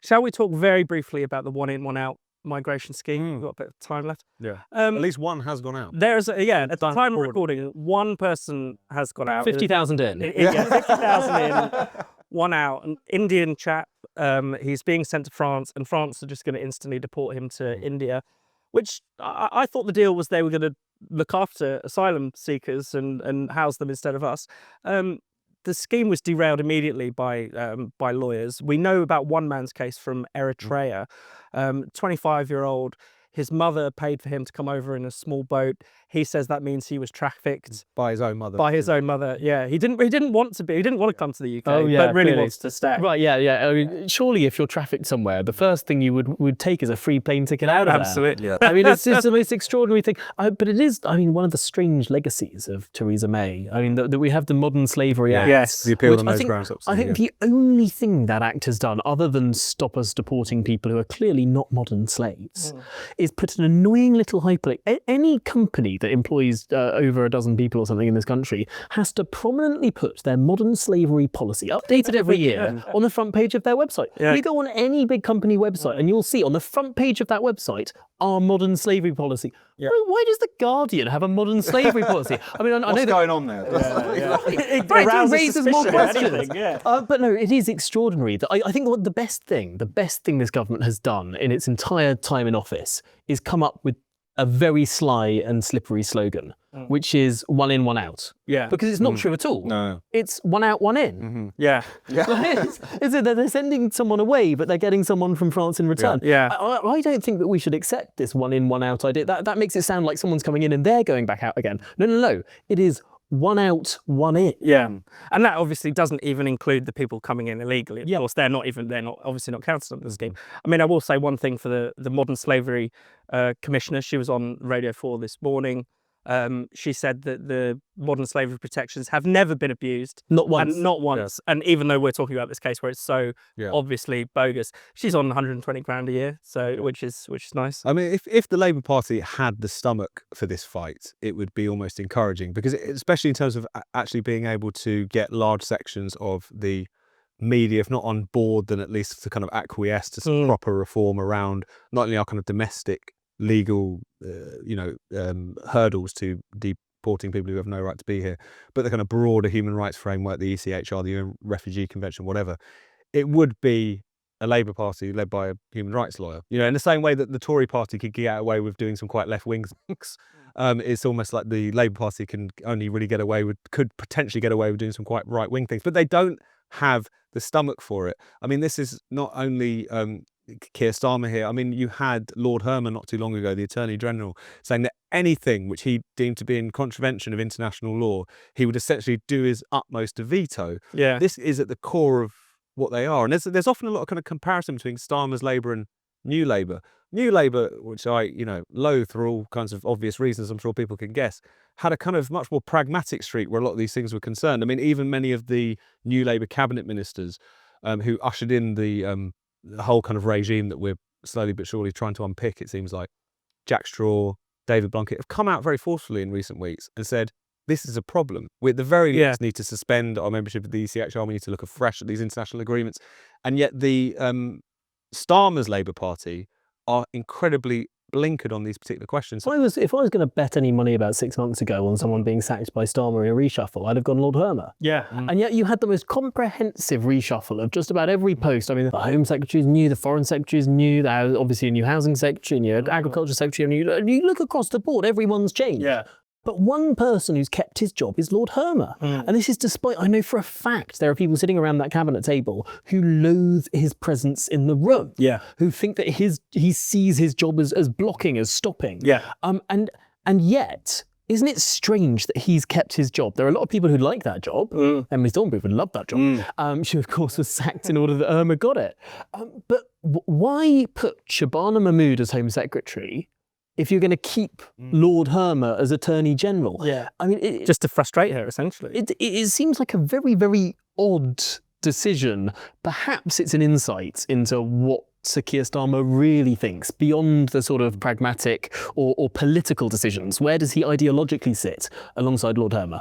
Shall we talk very briefly about the one in, one out migration scheme? We've got a bit of time left. Yeah. At least one has gone out. There's at the time of recording, one person has gone out. 50,000 in. Yeah, 50,000 in, one out. An Indian chap. He's being sent to France, and France are just going to instantly deport him to India, which I thought the deal was they were going to look after asylum seekers and house them instead of us. The scheme was derailed immediately by lawyers. We know about one man's case from Eritrea, 25-year-old. His mother paid for him to come over in a small boat. He says that means he was trafficked by his own mother. By his own mother, yeah. He didn't want to be. He didn't want to come to the UK, but really clearly wants to stay. Right, yeah. I mean, surely if you're trafficked somewhere, the first thing you would take is a free plane ticket out of Absolutely. there. I mean, it's the most extraordinary thing. But it is, I mean, one of the strange legacies of Theresa May. I mean, that we have the Modern Slavery Act. Yes. The appeal on those grounds. I think the only thing that act has done, other than stop us deporting people who are clearly not modern slaves, is put an annoying little hyperlink. Any company that employs over a dozen people or something in this country has to prominently put their modern slavery policy, updated every year, on the front page of their website. Yeah. You go on any big company website and you'll see on the front page of that website our modern slavery policy. Yeah. Why does the Guardian have a modern slavery policy? I mean, I know What's going on there? It it raises more questions. Anything, yeah. But no, it is extraordinary. That I think what the best thing this government has done in its entire time in office is come up with a very sly and slippery slogan, which is one in, one out. Yeah. Because it's not true at all. No. It's one out, one in. Yeah. Is it that they're sending someone away, but they're getting someone from France in return? Yeah. I don't think that we should accept this one in, one out idea. That makes it sound like someone's coming in and they're going back out again. No. It is one out, one in. Yeah, and that obviously doesn't even include the people coming in illegally. Of course, they're not obviously not counted under the scheme. I mean, I will say one thing for the Modern Slavery Commissioner. She was on Radio 4 this morning. She said that the modern slavery protections have never been abused. Not once. And not once. Yeah. And even though we're talking about this case where it's so obviously bogus, she's on 120 grand a year, so which is nice. I mean, if the Labour Party had the stomach for this fight, it would be almost encouraging, because especially in terms of actually being able to get large sections of the media, if not on board, then at least to kind of acquiesce to some proper reform around not only our kind of domestic legal hurdles to deporting people who have no right to be here, but the kind of broader human rights framework, the ECHR, the UN Refugee Convention, whatever. It would be a Labour Party led by a human rights lawyer. In the same way that the Tory Party could get away with doing some quite left-wing things, it's almost like the Labour Party could potentially get away with doing some quite right-wing things, but they don't have the stomach for it. I mean, this is not only Keir Starmer here. I mean, you had Lord Herman not too long ago, the Attorney General, saying that anything which he deemed to be in contravention of international law, he would essentially do his utmost to veto. Yeah. This is at the core of what they are. And there's often a lot of kind of comparison between Starmer's Labour and New Labour. New Labour, which I, loathe for all kinds of obvious reasons I'm sure people can guess, had a kind of much more pragmatic streak where a lot of these things were concerned. I mean, even many of the New Labour cabinet ministers who ushered in the whole kind of regime that we're slowly but surely trying to unpick, it seems like, Jack Straw, David Blunkett, have come out very forcefully in recent weeks and said, this is a problem. We at the very least need to suspend our membership of the ECHR. We need to look afresh at these international agreements. And yet the Starmer's Labour Party are incredibly blinkered on these particular questions. If I was going to bet any money about 6 months ago on someone being sacked by Starmer in a reshuffle, I'd have gone Lord Hermer. Yeah. And yet you had the most comprehensive reshuffle of just about every post. I mean, the Home Secretary is new, the Foreign Secretary is new, obviously a new Housing Secretary, a new Agriculture Secretary, and you look across the board, everyone's changed. Yeah. But one person who's kept his job is Lord Hermer. And this is despite, I know for a fact, there are people sitting around that cabinet table who loathe his presence in the room. Yeah. Who think that he sees his job as blocking, as stopping. Yeah. And yet, isn't it strange that he's kept his job? There are a lot of people who like that job. Emily Thornberry would love that job. She, of course, was sacked in order that Hermer got it. But why put Shabana Mahmood as Home Secretary if you're going to keep Lord Hermer as Attorney General? Yeah. I mean, just to frustrate her, essentially. It seems like a very, very odd decision. Perhaps it's an insight into what Sir Keir Starmer really thinks beyond the sort of pragmatic or political decisions. Where does he ideologically sit alongside Lord Hermer?